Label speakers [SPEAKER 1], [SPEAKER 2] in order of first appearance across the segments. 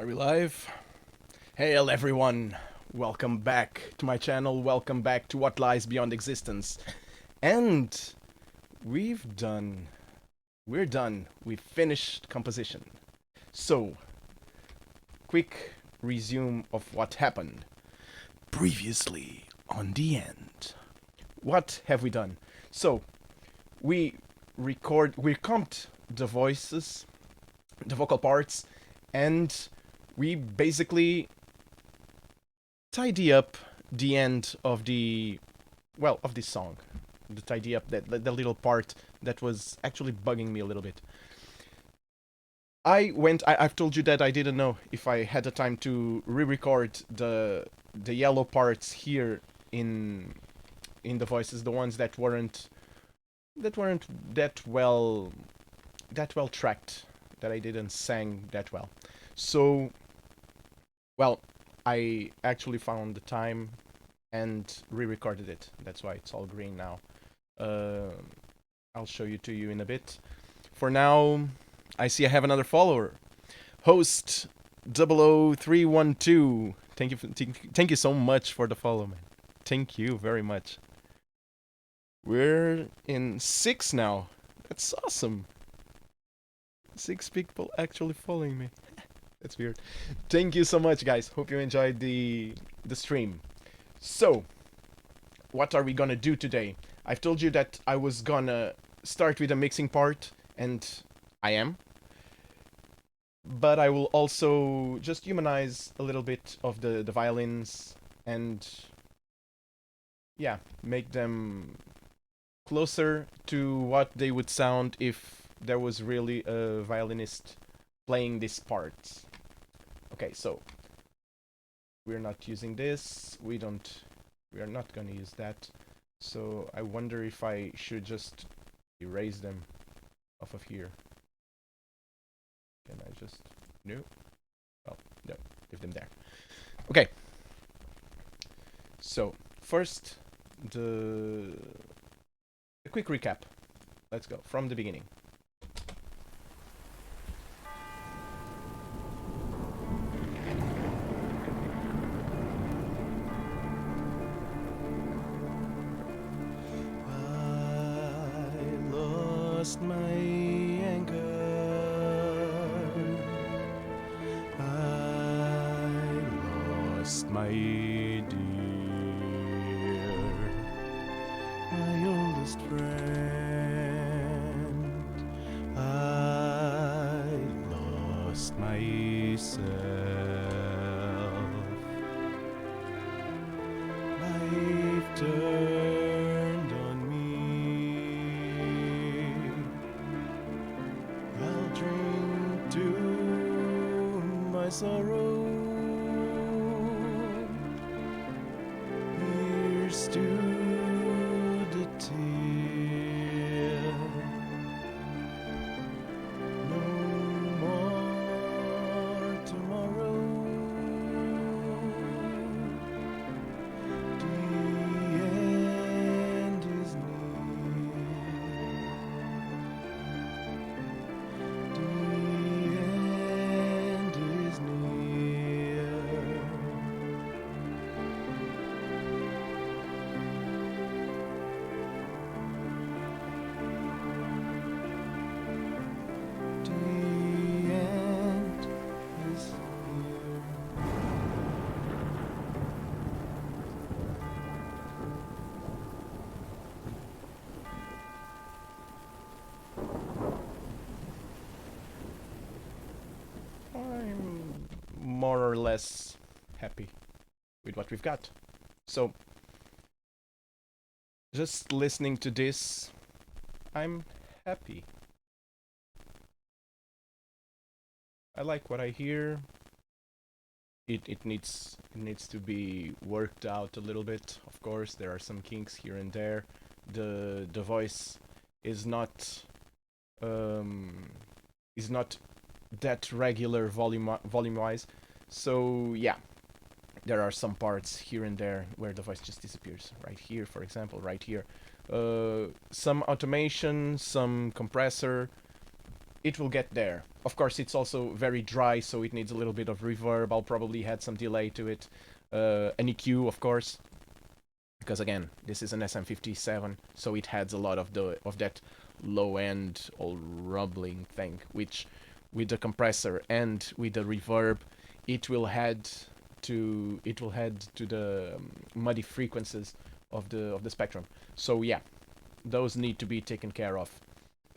[SPEAKER 1] Are we live? Hail everyone! Welcome back to my channel, welcome back to What Lies Beyond Existence. And we've done... We're done. We've finished composition. So, quick resume of what happened. Previously on the end. What have we done? So, we comped the voices, the vocal parts, and we basically tidy up the end of of this song. To tidy up the little part that was actually bugging me a little bit. I've told you that I didn't know if I had the time to re-record the yellow parts here in the voices, the ones that weren't that well tracked, that I didn't sang that well. So, well, I actually found the time and re-recorded it. That's why it's all green now. Uh, I'll show you to you in a bit. For now, I see I have another follower. Host 00312. Thank you so much for the follow, man. Thank you very much. We're in 6 now. That's awesome. 6 people actually following me. That's weird. Thank you so much, guys. Hope you enjoyed the stream. So, what are we gonna do today? I've told you that I was gonna start with a mixing part, and I am. But I will also just humanize a little bit of the violins and, yeah, make them closer to what they would sound if there was really a violinist playing this part. Okay, so we're not using this. We are not gonna use that. So I wonder if I should just erase them off of here. Can I just... No? Oh, no. Leave them there. Okay. So, first, a quick recap. Let's go from the beginning. I lost my anchor. I lost my dear, my oldest friend. I lost myself. Life turned on me. I'll drink to my sorrow. Here's to the tear. No more tomorrow. The end is near. The end is near. The end is here. I'm more or less happy with what we've got. So, just listening to this, I'm happy. I like what I hear. It needs to be worked out a little bit. Of course, there are some kinks here and there. The voice is not that regular volume wise. So yeah, there are some parts here and there where the voice just disappears. Right here, for example, right here. Some automation, some compressor, it will get there. Of course, it's also very dry, so it needs a little bit of reverb. I'll probably add some delay to it. An EQ, of course, because again, this is an SM57, so it adds a lot of that low end or rumbling thing, which with the compressor and with the reverb, it will add to the muddy frequencies of the spectrum. So yeah, those need to be taken care of.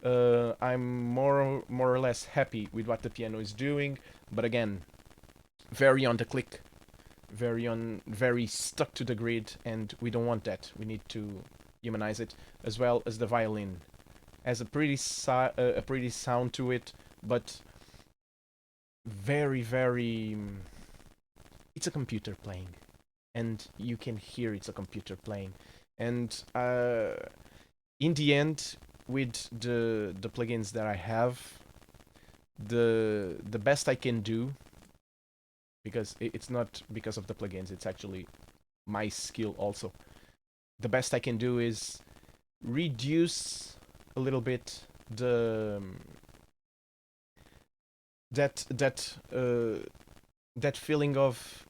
[SPEAKER 1] I'm more or less happy with what the piano is doing, but again, very on the click, very stuck to the grid, and we don't want that. We need to humanize it, as well as the violin has a pretty sound to it, but very. It's a computer playing, and you can hear it's a computer playing, and in the end, with the plugins that I have, the best I can do, because it's not because of the plugins, it's actually my skill also. The best I can do is reduce a little bit the that feeling of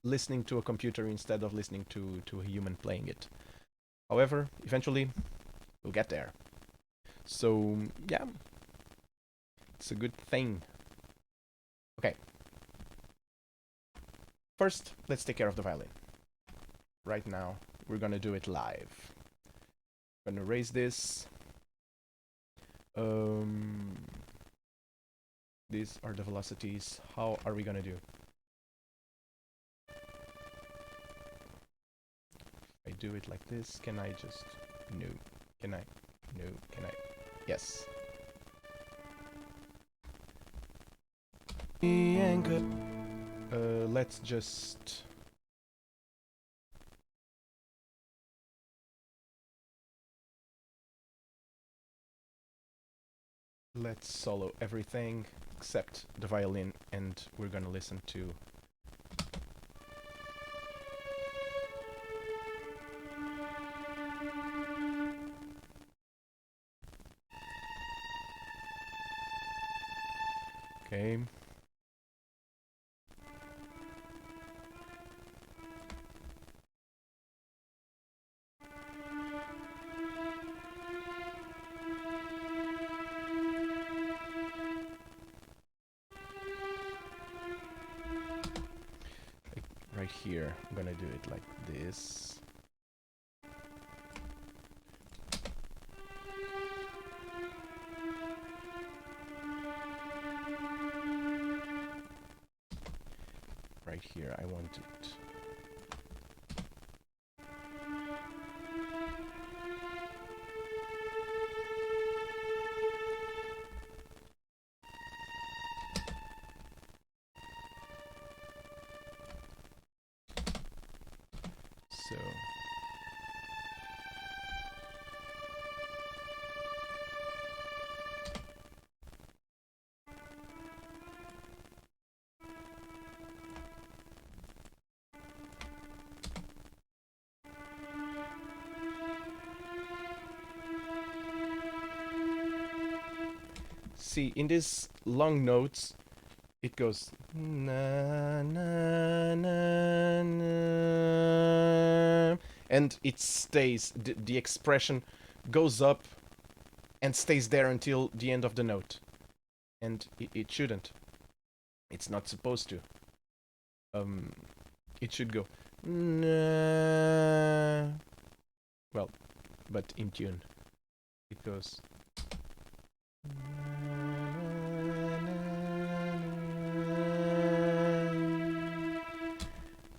[SPEAKER 1] listening to a computer instead of listening to a human playing it. However, eventually we'll get there. So yeah, it's a good thing. Okay. First, let's take care of the violin. Right now, we're gonna do it live. I'm gonna raise this. These are the velocities. How are we gonna do? If I do it like this, can I just... No. Can I? No. Can I? Yes. And good. Let's just... Let's solo everything except the violin, and we're gonna listen to... Okay. Right here, I'm gonna do it like this. Right here, I want it. So... See, in these long notes, it goes na na na na, and it stays. The expression goes up and stays there until the end of the note, and it shouldn't. It's not supposed to. It should go na. Well, but in tune, it goes.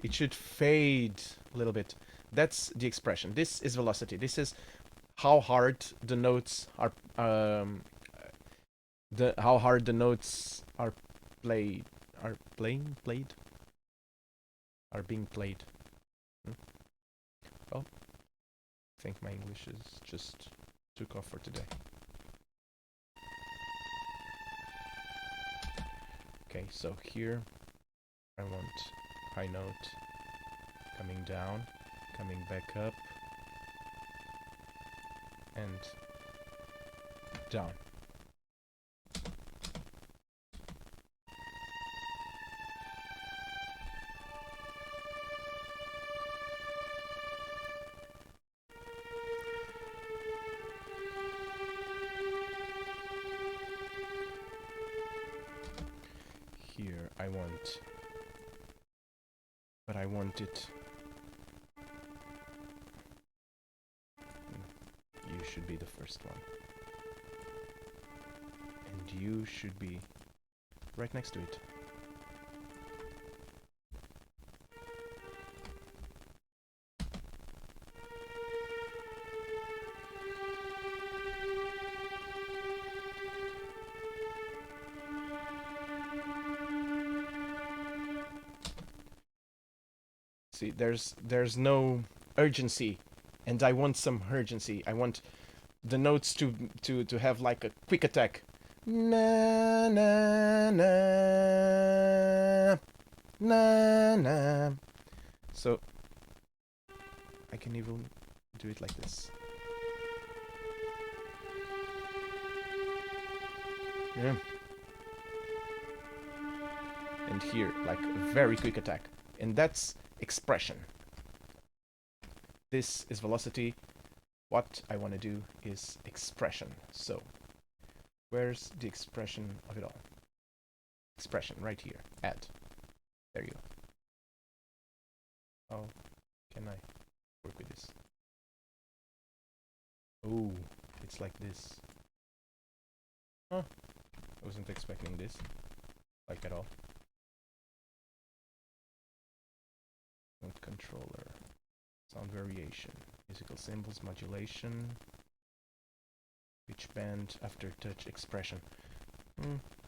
[SPEAKER 1] It should fade a little bit. That's the expression. This is velocity. This is how hard the notes are. How hard the notes are played. Are played. Are being played. Well, I think my English is just took off for today. Okay, so here I want high note coming down, coming back up, and down. here I want... But I want it... You should be the first one. And you should be right next to it. See, there's no urgency, and I want some urgency. I want the notes to have like a quick attack. Na na na na na. So I can even do it like this. Yeah. And here, like a very quick attack. And that's expression. This is velocity. What I want to do is expression. So, where's the expression of it all? Expression, right here. Add. There you go. How can I work with this? Oh, it's like this. Huh. I wasn't expecting this. Like at all. Note controller. Sound variation. Musical symbols, modulation. Pitch bend, aftertouch, expression.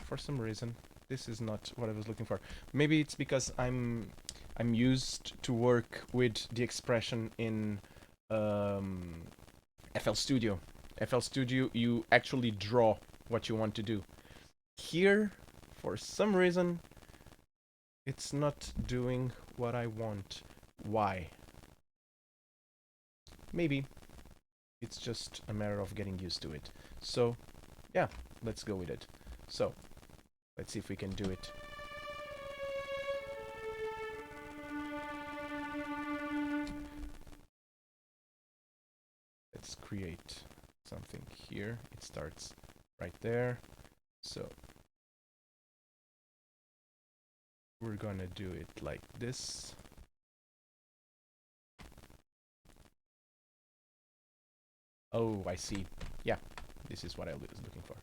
[SPEAKER 1] For some reason, this is not what I was looking for. Maybe it's because I'm used to work with the expression in FL Studio. FL Studio, you actually draw what you want to do. Here, for some reason, it's not doing what I want. Why? Maybe it's just a matter of getting used to it. So, yeah, let's go with it. So, let's see if we can do it. Let's create something here. It starts right there. So, we're gonna do it like this. Oh, I see. Yeah, this is what I was looking for.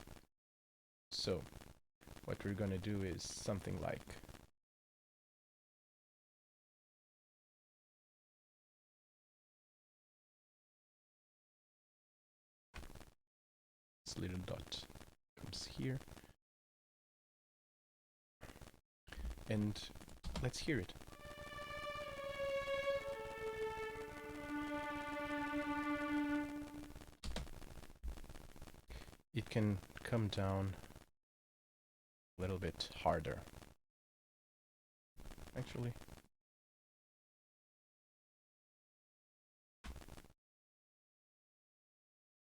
[SPEAKER 1] So, what we're gonna do is something like this little dot comes here. And let's hear it. It can come down a little bit harder. Actually,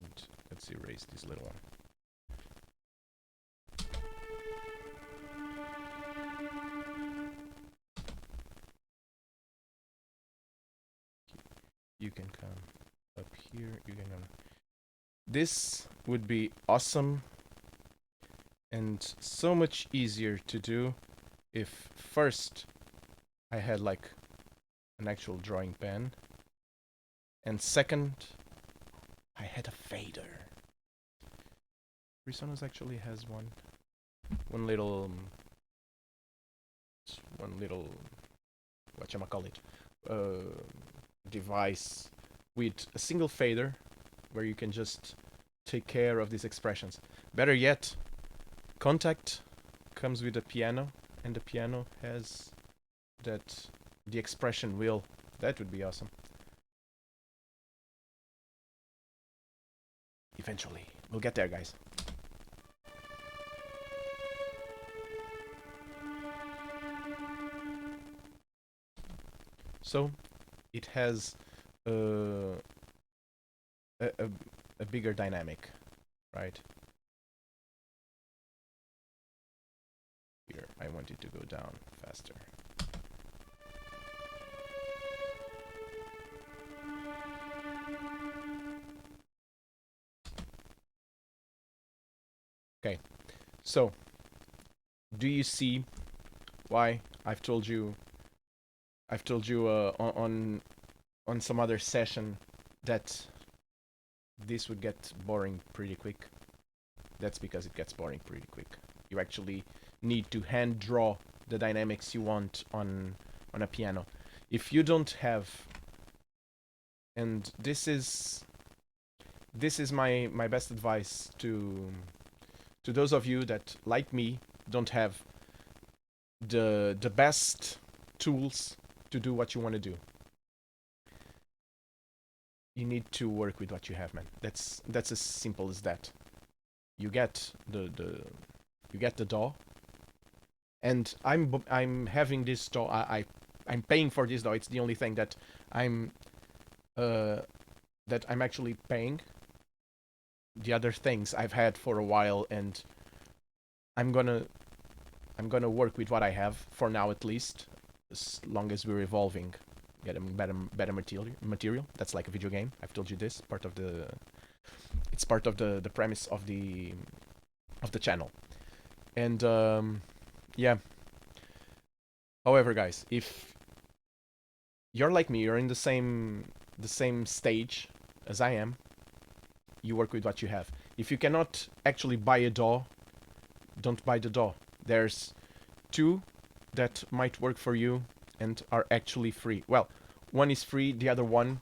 [SPEAKER 1] and let's erase this little one. You can come up here. You can come. This would be awesome and so much easier to do if first I had like an actual drawing pen, and second I had a fader. Presonus actually has one little whatchamacallit, device with a single fader where you can just take care of these expressions. Better yet, Contact comes with a piano, and the piano has the expression wheel. That would be awesome. Eventually, we'll get there, guys. So, it has a bigger dynamic, right? Here, I want it to go down faster. Okay, so do you see Why? I've told you on some other session that this would get boring pretty quick. That's because it gets boring pretty quick. You actually need to hand draw the dynamics you want on a piano. If you don't have, and this is my best advice to those of you that, like me, don't have the best tools to do what you want to do. You need to work with what you have, man. That's as simple as that. You get the DAW, and I'm having this DAW. I'm paying for this DAW. It's the only thing I'm uh that I'm actually paying. The other things I've had for a while, and I'm gonna work with what I have for now, at least, as long as we're evolving, getting better material. That's like a video game. I've told you this. It's part of the premise of the channel. And yeah. However, guys, if you're like me, you're in the same stage as I am, you work with what you have. If you cannot actually buy a DAW, don't buy the DAW. There's two that might work for you and are actually free. Well, one is free, the other one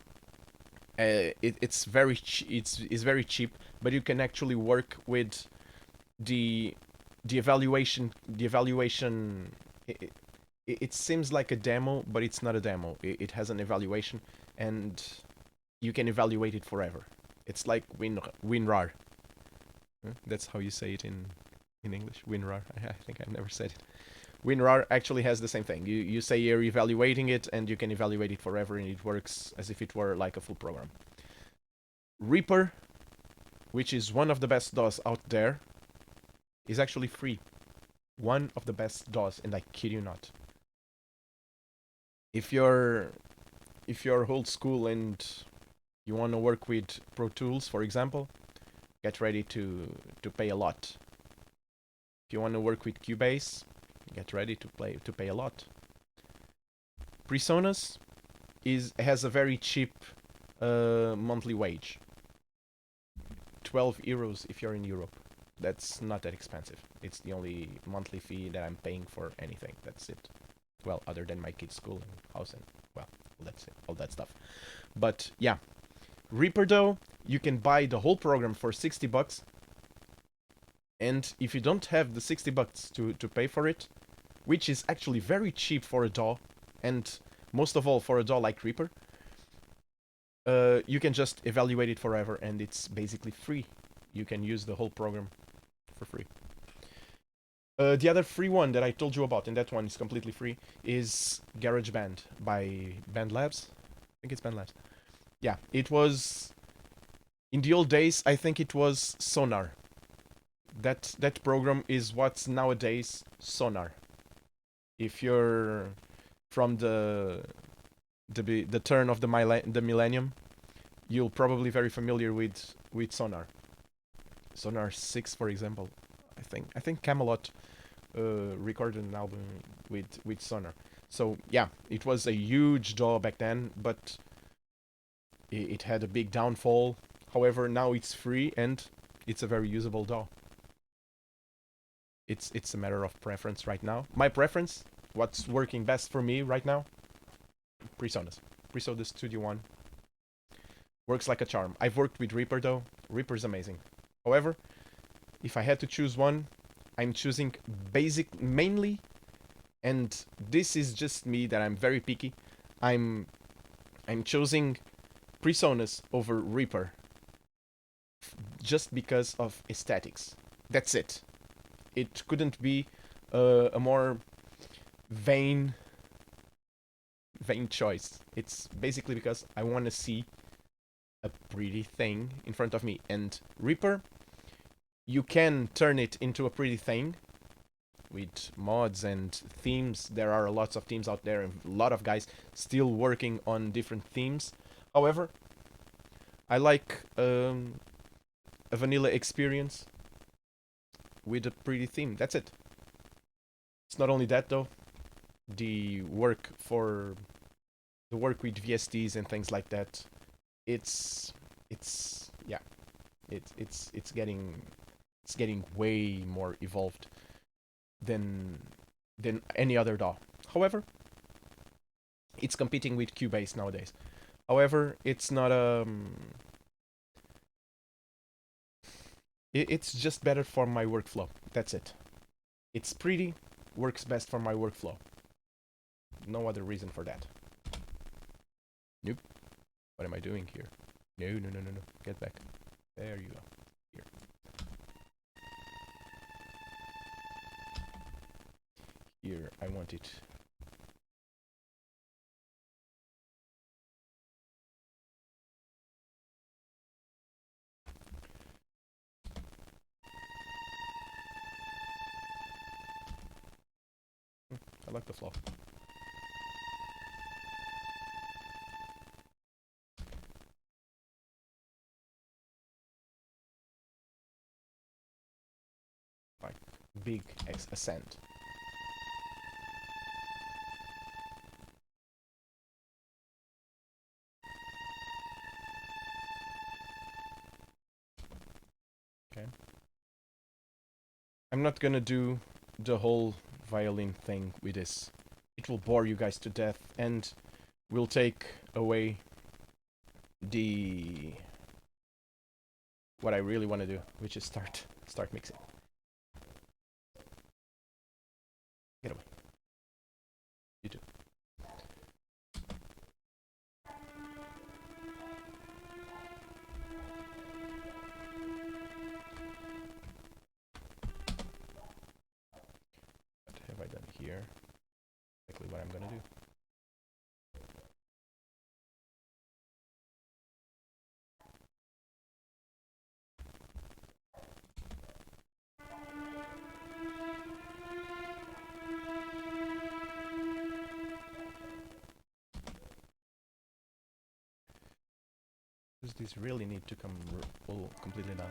[SPEAKER 1] it's very it's very cheap, but you can actually work with the evaluation. It seems like a demo, but it's not a demo. It has an evaluation, and you can evaluate it forever. It's like WinRAR. That's how you say it in English. WinRAR. I think I've never said it. WinRAR actually has the same thing. You say you're evaluating it, and you can evaluate it forever, and it works as if it were like a full program. Reaper, which is one of the best DAWs out there, is actually free. One of the best DAWs, and I kid you not. If you're old school and you want to work with Pro Tools, for example, get ready to pay a lot. If you want to work with Cubase, get ready to pay a lot. PreSonus has a very cheap monthly wage. 12 euros if you're in Europe. That's not that expensive. It's the only monthly fee that I'm paying for anything. That's it. Well, other than my kids' school and house and, well, that's it, all that stuff. But yeah, Reaper though, you can buy the whole program for 60 bucks. And if you don't have the 60 bucks to pay for it, which is actually very cheap for a DAW, and most of all for a DAW like Reaper, you can just evaluate it forever, and it's basically free. You can use the whole program for free. The other free one that I told you about, and that one is completely free, is GarageBand by BandLabs. I think it's BandLabs. Yeah, it was... In the old days, I think it was Sonar. That program is what's nowadays Sonar. If you're from the turn of the millennium, you'll probably very familiar with Sonar. Sonar 6, for example. I think Camelot recorded an album with Sonar. So yeah, it was a huge DAW back then, but it had a big downfall. However, now it's free and it's a very usable DAW. It's a matter of preference right now. My preference, what's working best for me right now? PreSonus Studio One works like a charm. I've worked with Reaper though. Reaper's amazing. However, if I had to choose one, I'm choosing mainly, and this is just me that I'm very picky. I'm choosing PreSonus over Reaper just because of aesthetics. That's it. It couldn't be a more vain choice. It's basically because I want to see a pretty thing in front of me. And Reaper, you can turn it into a pretty thing with mods and themes. There are lots of themes out there and a lot of guys still working on different themes. However, I like a vanilla experience with a pretty theme. That's it. It's not only that though. the work for the work with VSTs and things like that, it's yeah, it's getting way more evolved than any other DAW. However, it's competing with Cubase nowadays. However, it's not it's just better for my workflow. That's it. It's pretty, works best for my workflow. No other reason for that. Nope. What am I doing here? No, no, no, no, no. Get back. There you go. Here. Here, I want it. I like the flow. Like, big ascent. Okay. I'm not gonna do the whole violin thing with this. It will bore you guys to death and will take away the what I really want to do, which is start mixing. Get away. You too. What have I done here? Exactly what I'm gonna do. Does this really need to come all completely down?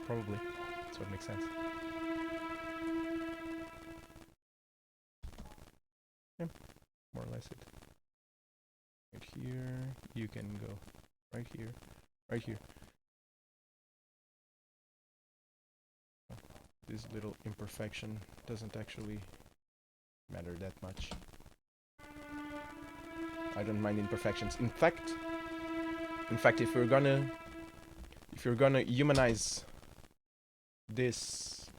[SPEAKER 1] Probably. That's what makes sense. Yeah, more or less it. Right here, you can go right here, right here. This little imperfection doesn't actually matter that much. I don't mind imperfections. In fact, if you're gonna humanize this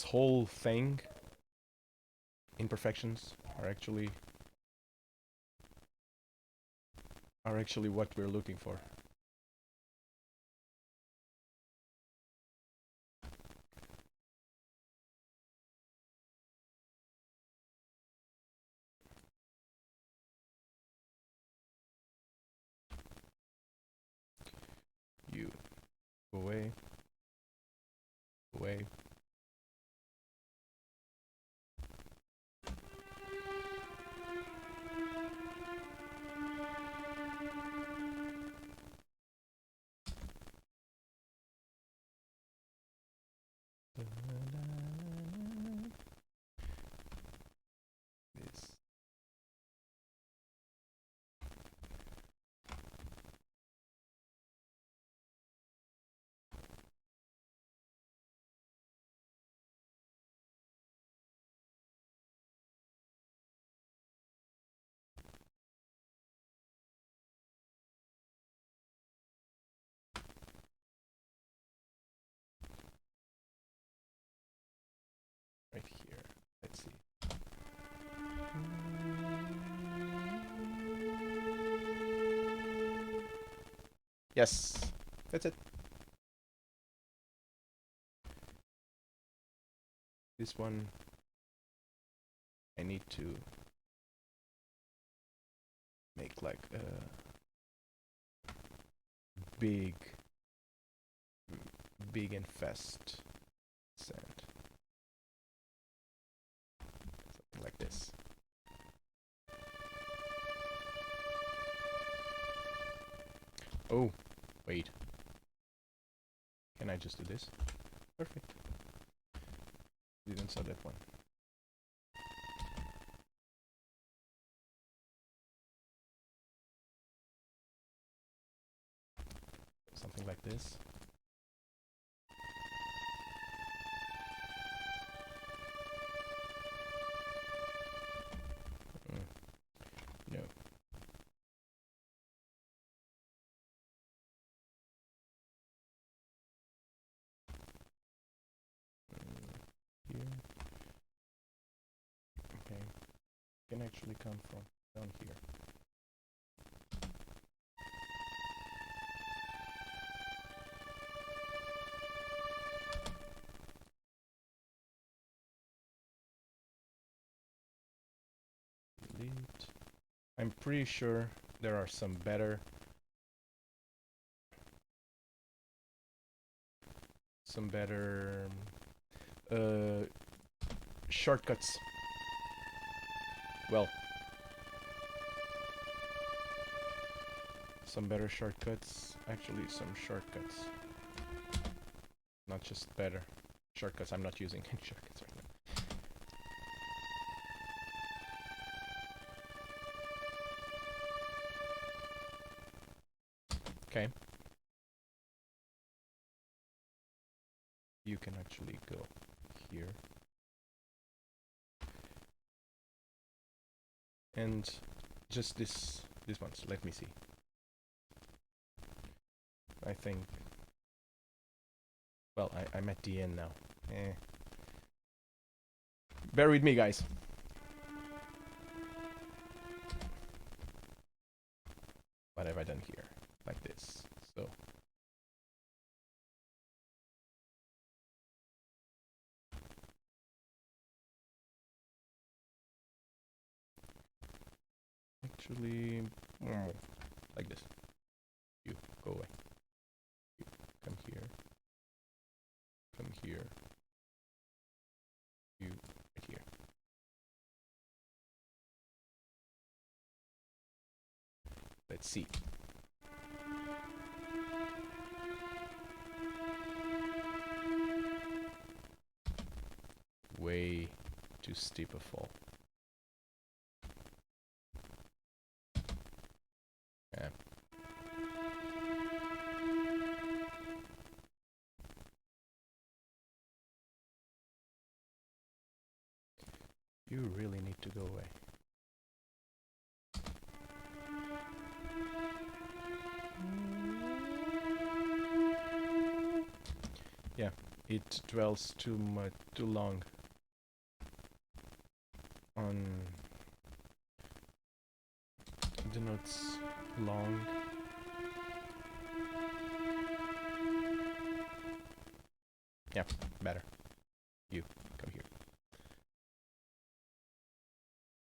[SPEAKER 1] whole thing, imperfections are actually what we're looking for. You go away, away. This. Right here. Let's see. Yes, that's it. This one, I need to make like a big and fast sound. Something like this. Oh, wait. Can I just do this? Perfect. Didn't saw that one. Something like this. No. Here. Okay. Can actually come from down here. Delete. I'm pretty sure there are some better uh, shortcuts. Well, some better shortcuts. Actually, some shortcuts. Not just better shortcuts. I'm not using any shortcuts right now. Okay. You can actually go here. And just these ones. Let me see. I think... Well, I'm at the end now. Bear with me, guys. What have I done here? Like this. So... Actually... like this. You, go away. You, come here. Come here. You, right here. Let's see. Way too steep a fall. Yeah. You really need to go away. Yeah, it dwells too long on the notes long. Yeah, better. You, come here.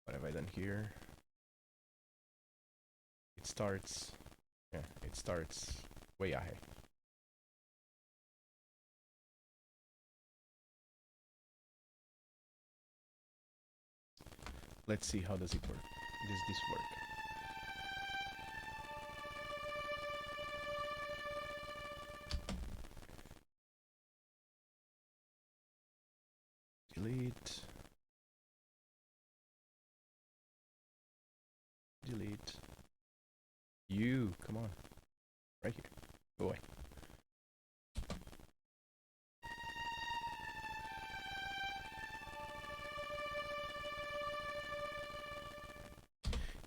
[SPEAKER 1] What have I done here? It starts... Yeah, it starts way ahead. Let's see how does it work. Does this work? Delete. Delete. You, come on. Right here. Go away.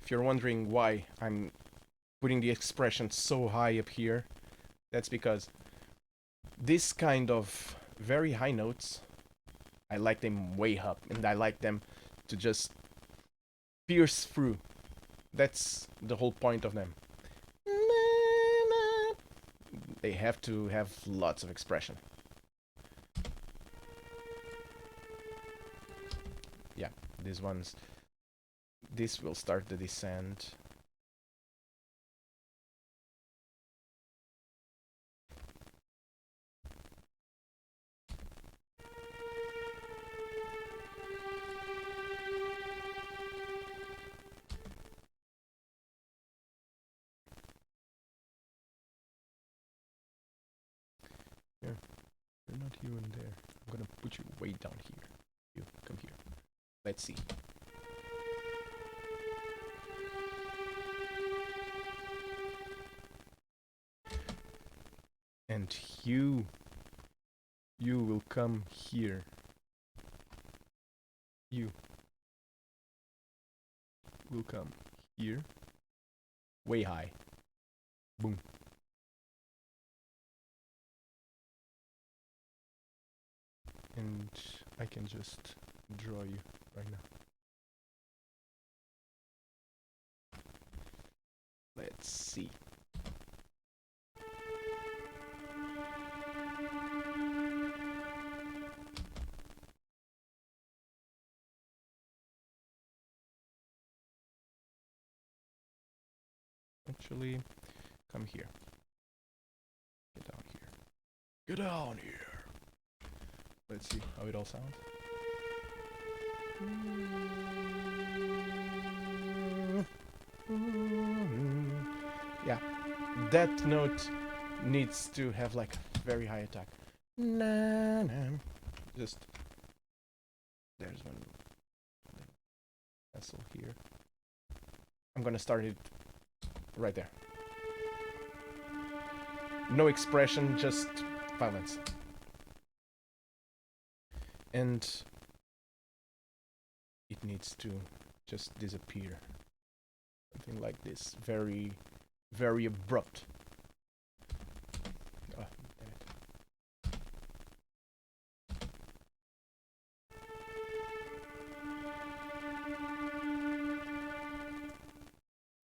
[SPEAKER 1] If you're wondering why I'm putting the expression so high up here, that's because this kind of very high notes, I like them way up, and I like them to just pierce through. That's the whole point of them. They have to have lots of expression. Yeah, these ones. This will start the descent. Here, you're not here and there. I'm gonna put you way down here. You come here. Let's see. And you will come here. You will come here. Way high. Boom. And I can just draw you right now. Let's see. Actually, come here. Get down here. Get down here. Let's see how it all sounds. Yeah, that note needs to have like a very high attack. Nah, nah. Just there's one vessel here. I'm gonna start it right there. No expression, just violence. And it needs to just disappear. Something like this. Very, very abrupt. Oh, damn it.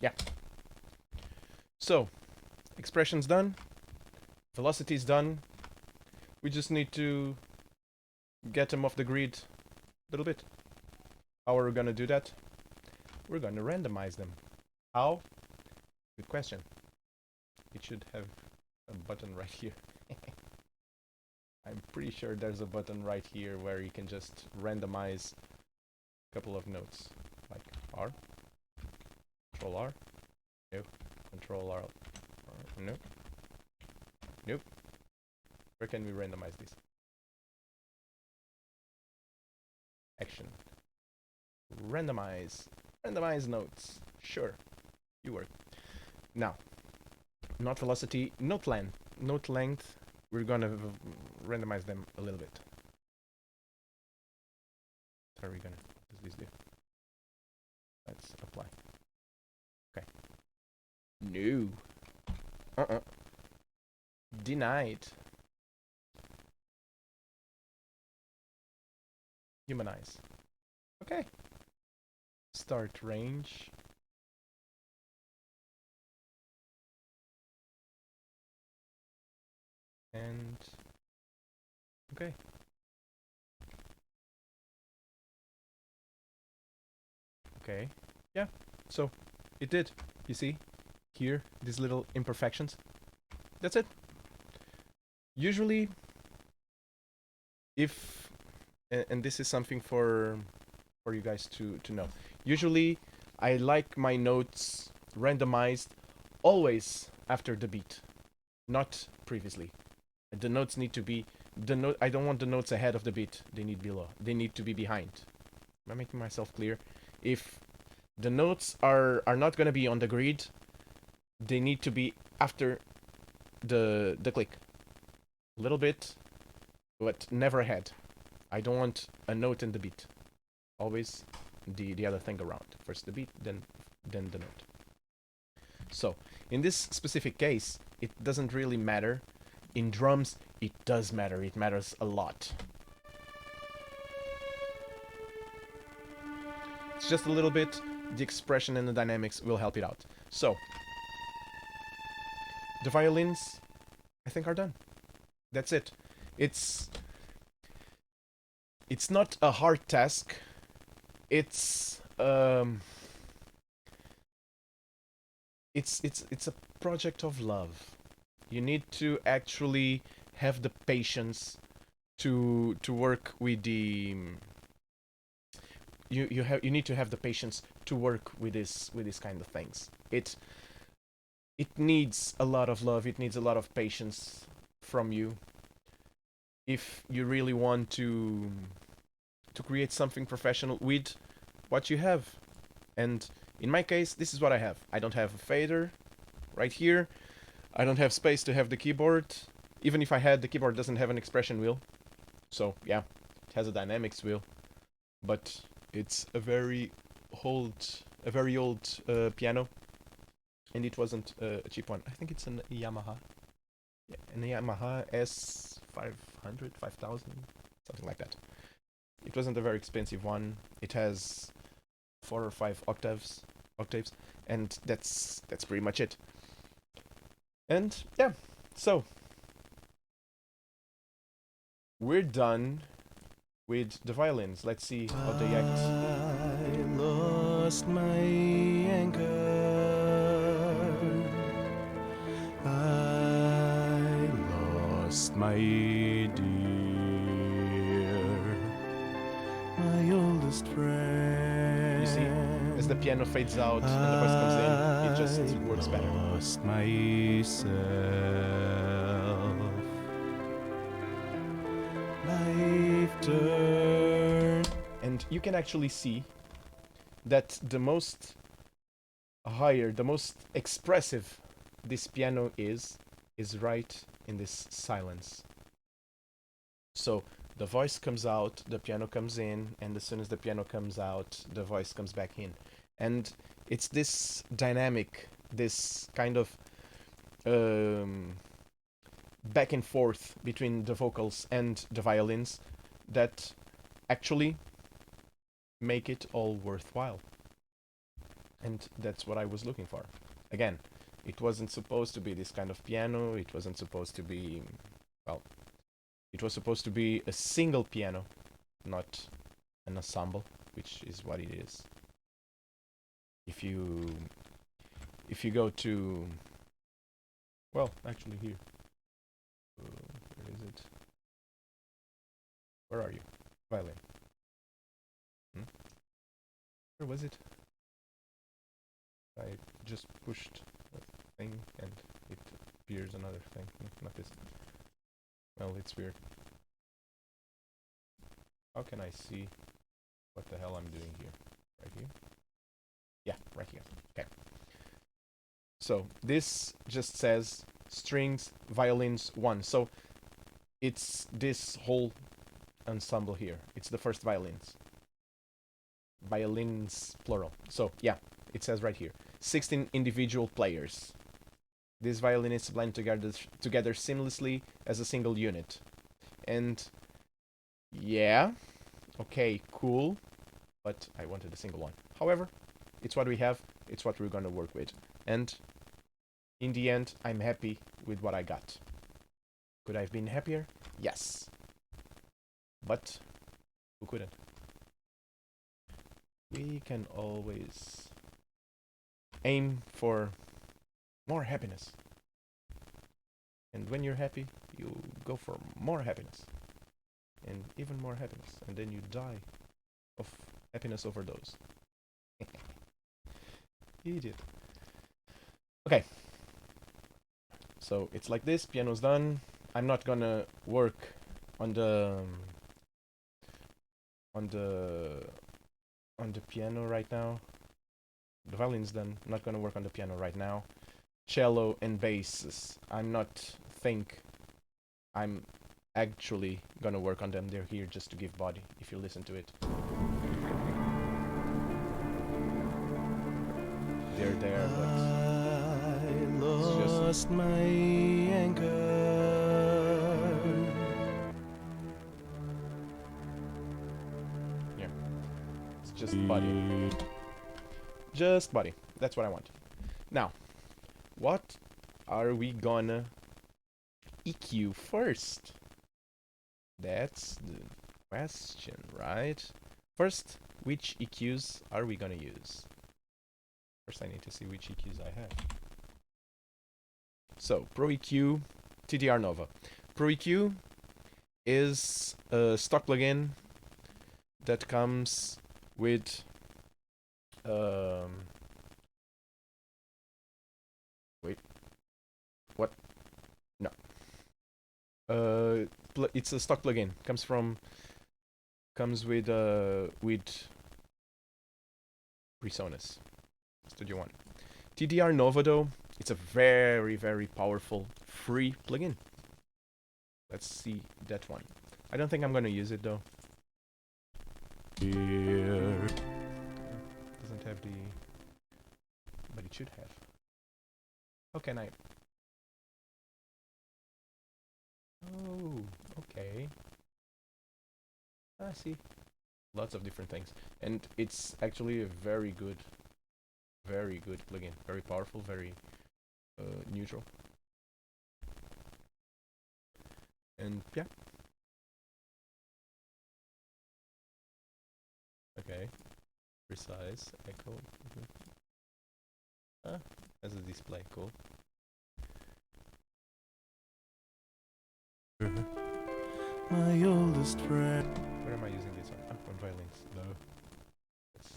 [SPEAKER 1] Yeah. So, expression's done. Velocity's done. We just need to get them off the grid a little bit. How are we gonna do that? We're gonna randomize them. How? Good question. It should have a button right here. I'm pretty sure there's a button right here where you can just randomize a couple of notes. Like R. Control R. No. Control R. No. Nope. Where can we randomize this? Action. Randomize. Randomize notes. Sure. You work. Now, note velocity, note length. Note length, we're gonna randomize them a little bit. What are we gonna, what does this do? Let's apply. Okay. No. Denied. Humanize. Okay. Start range. And okay. Okay. Yeah. So it did. You see here these little imperfections. That's it. Usually, if and this is something for you guys to know. Usually, I like my notes randomized always after the beat, not previously. The notes need to be the note. I don't want the notes ahead of the beat. They need below. They need to be behind. Am I making myself clear? If the notes are not gonna be on the grid, they need to be after the click. A little bit, but never ahead. I don't want a note in the beat. Always the other thing around. First the beat, then the note. So in this specific case, it doesn't really matter. In drums, it does matter. It matters a lot. It's just a little bit. The expression and the dynamics will help it out. So the violins, I think, are done. That's it. It's not a hard task. It's a project of love. You need to actually have the patience to work with the you need to have the patience to work with this kind of things. It needs a lot of love. It needs a lot of patience from you if you really want to to create something professional with what you have. And in my case, this is what I have. I don't have a fader right here. I don't have space to have the keyboard. Even if I had, the keyboard doesn't have an expression wheel. So yeah, it has a dynamics wheel, but it's a very old piano, and it wasn't a cheap one. I think it's an Yamaha. Yeah, an Yamaha S500, 5000, something like that. It wasn't a very expensive one. It has 4 or 5 octaves, and that's pretty much it. And yeah, so we're done with the violins. Let's see how they act. I lost my anchor. I lost my dear, my oldest friend. You see, as the piano fades out and the voice comes in, it just works better. Lost myself. Life turned. And you can actually see that the most higher, the most expressive this piano is right in this silence. So the voice comes out, the piano comes in, and as soon as the piano comes out, the voice comes back in. And it's this dynamic, this kind of back and forth between the vocals and the violins that actually make it all worthwhile. And that's what I was looking for. Again, it wasn't supposed to be this kind of piano, it wasn't supposed to be, well, it was supposed to be a single piano, not an ensemble, which is what it is. If you go to, well, actually here, where is it? Where are you? Violin. Where was it? I just pushed a thing and it appears another thing. Not this. Well, it's weird. How can I see what the hell I'm doing here? Right here? Yeah, right here. Okay. So this just says strings, violins, 1. So it's this whole ensemble here. It's the first violins. Violins, plural. So yeah, it says right here. 16 individual players. These violinists blend together seamlessly as a single unit. And yeah, okay, cool, but I wanted a single one. However, it's what we have, it's what we're gonna work with. And in the end, I'm happy with what I got. Could I have been happier? Yes. But who couldn't? We can always aim for more happiness. And when you're happy, you go for more happiness. And even more happiness. And then you die of happiness overdose. Idiot. Okay. So it's like this, piano's done. I'm not gonna work on the piano right now. The violin's done. I'm not gonna work on the piano right now. Cello and basses. I'm actually gonna work on them. They're here just to give body, if you listen to it. They're there, but I lost my anchor. Yeah. It's just body. Just body. That's what I want. Now, what are we gonna EQ first? That's the question, right? First, which EQs are we gonna use? First, I need to see which EQs I have. So, Pro EQ, TDR Nova. Pro EQ is a stock plugin that comes with wait, what? No. It's a stock plugin. Comes Comes with PreSonus Studio One. TDR Nova though, it's a very, very powerful free plugin. Let's see that one. I don't think I'm gonna use it though. Here. Doesn't have the, but it should have. How can I? Oh, okay. I see. Lots of different things, and it's actually a very good plugin. Very powerful, very neutral, and yeah. Okay. Precise echo. As a display, cool. My oldest friend. Where am I using this on? On violins. No. That's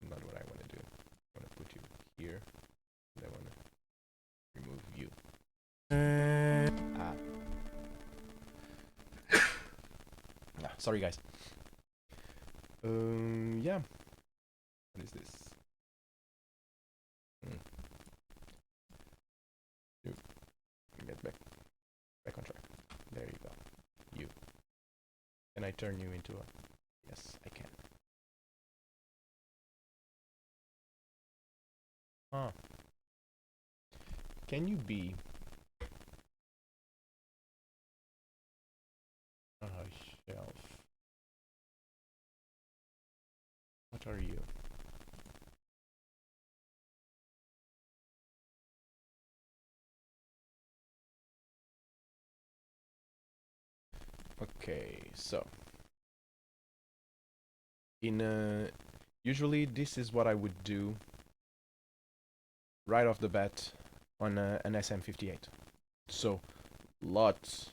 [SPEAKER 1] not what I want to do. I want to put you here. And I want to remove you. Sorry guys. Yeah. What is this? Get back on track. There you go. You. Can I turn you into a... Yes, I can. Huh. Can you be... shelf. What are you? Okay, so in usually this is what I would do right off the bat on an SM58. So lots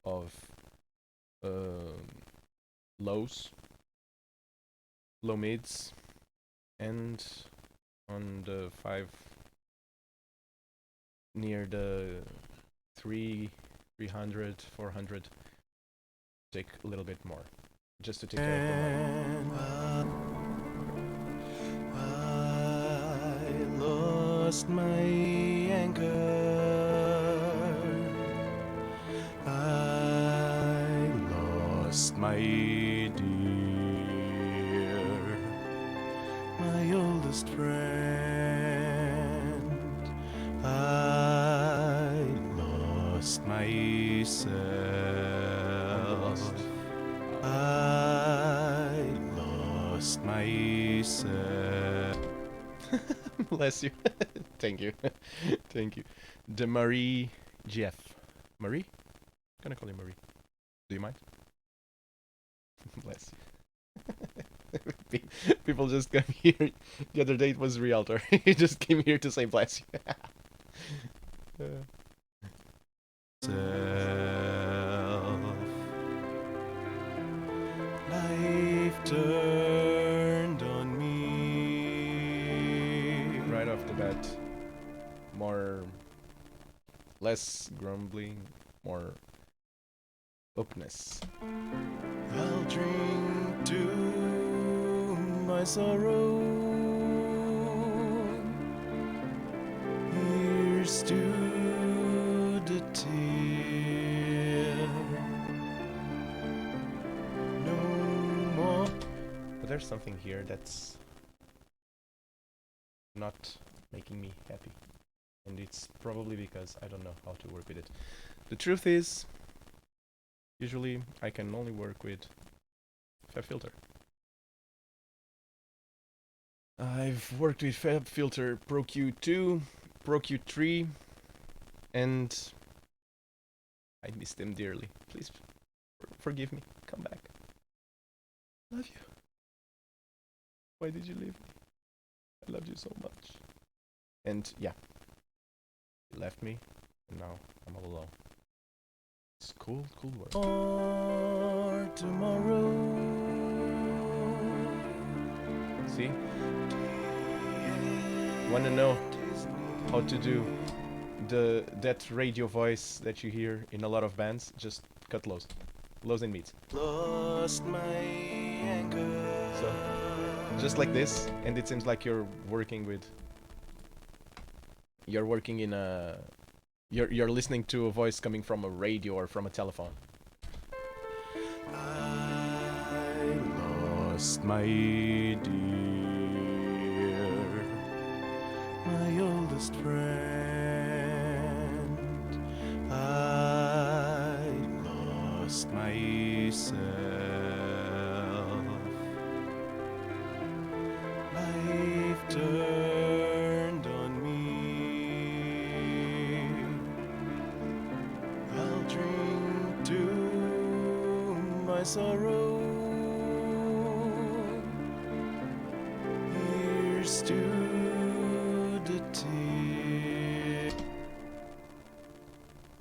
[SPEAKER 1] of lows, low mids, and on the 5 near the 300, 400, take a little bit more, just to take care of the line. I lost my anchor. I lost my dear, my oldest friend. I lost myself. I lost myself. Bless you. Thank you. Thank you. The Marie Jeff. Marie? I'm gonna call you Marie. Do you mind? Bless you. People just come here. The other day it was Realtor. He just came here to say bless you. Life turned on me. Right off the bat, less grumbling, more openness. I'll drink to my sorrow. Here's to the tear. No more. But there's something here that's not making me happy. And it's probably because I don't know how to work with it. The truth is, usually I can only work with FabFilter. I've worked with FabFilter Pro Q2, Pro Q3, and I miss them dearly. Please forgive me. Come back. Love you. Why did you leave me? I loved you so much. And yeah, you left me, and now I'm all alone. It's cool work. For tomorrow. See? Wanna know how to do that radio voice that you hear in a lot of bands? Just cut lows. lows and mids.
[SPEAKER 2] Lost my anger.
[SPEAKER 1] So just like this, and it seems like you're working in a you're listening to a voice coming from a radio or from a telephone.
[SPEAKER 2] I lost my dear, my oldest friend. I lost myself. Life turned on me. I'll drink to my sorrow. Here's to the tear.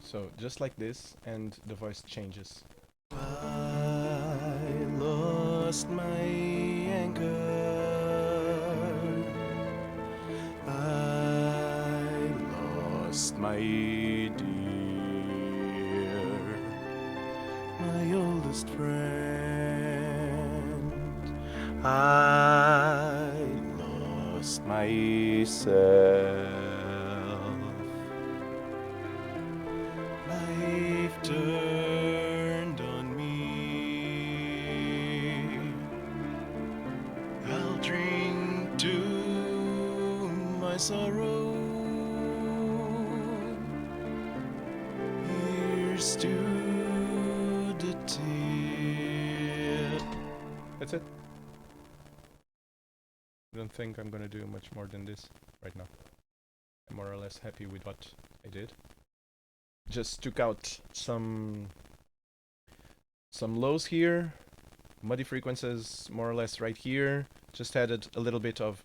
[SPEAKER 1] So just like this, and the voice changes.
[SPEAKER 2] I lost my anger. I lost my dear, my oldest friend. I lost myself. Life turned on me. I'll drink to my sorrow. Here's to the tear.
[SPEAKER 1] That's it. I don't think I'm gonna do much more than this right now. I'm more or less happy with what I did. Just took out some lows here, muddy frequencies more or less right here. Just added a little bit of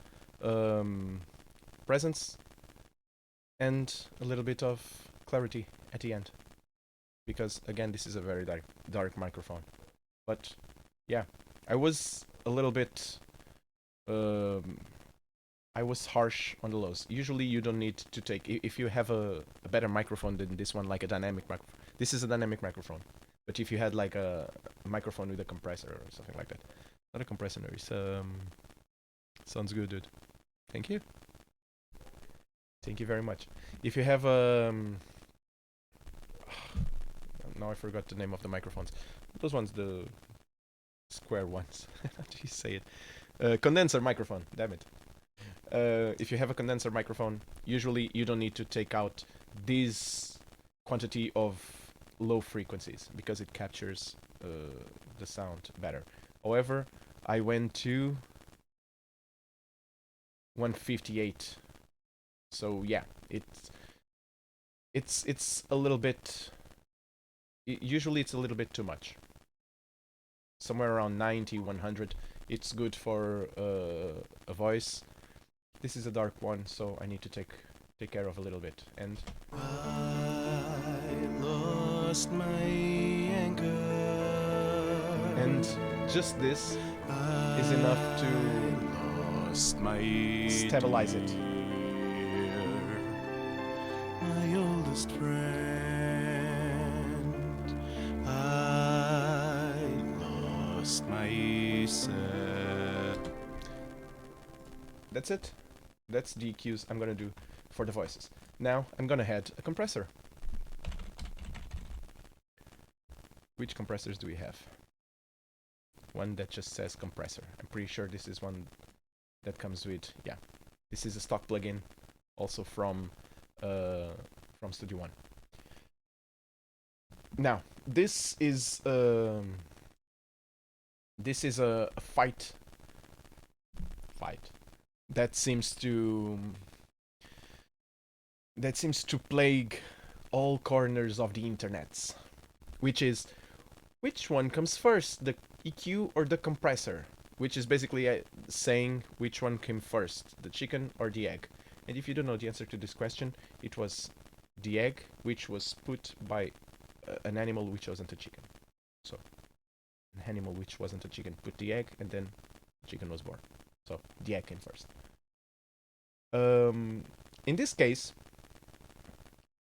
[SPEAKER 1] presence and a little bit of clarity at the end, because again this is a very dark microphone. But yeah, I was a little bit I was harsh on the lows. Usually you don't need to take, if you have a better microphone than this one, like a dynamic microphone. This is a dynamic microphone. But if you had like a microphone with a compressor or something like that. Not a compressor, no, it's sounds good, dude. Thank you. Thank you very much. If you have now I forgot the name of the microphones. Those ones, the square ones. How do you say it? Condenser microphone, damn it. If you have a condenser microphone, usually you don't need to take out this quantity of low frequencies because it captures the sound better. However, I went to 158. So yeah, it's a little bit. Usually it's a little bit too much. Somewhere around 90, 100. It's good for a voice. This is a dark one, so I need to take care of a little bit. And
[SPEAKER 2] I lost my anger.
[SPEAKER 1] And just this is enough to stabilize it.
[SPEAKER 2] My oldest friend, I lost myself.
[SPEAKER 1] That's it. That's the EQs I'm gonna do for the voices. Now I'm gonna add a compressor. Which compressors do we have? One that just says compressor. I'm pretty sure this is one that comes with, yeah. This is a stock plugin, also from Studio One. Now this is a fight that seems to plague all corners of the internets, which is, which one comes first, the EQ or the compressor? Which is basically saying which one came first, the chicken or the egg. And if you don't know the answer to this question, it was the egg, which was put by an animal which wasn't a chicken. So an animal which wasn't a chicken put the egg, and then the chicken was born. So the egg came first. In this case,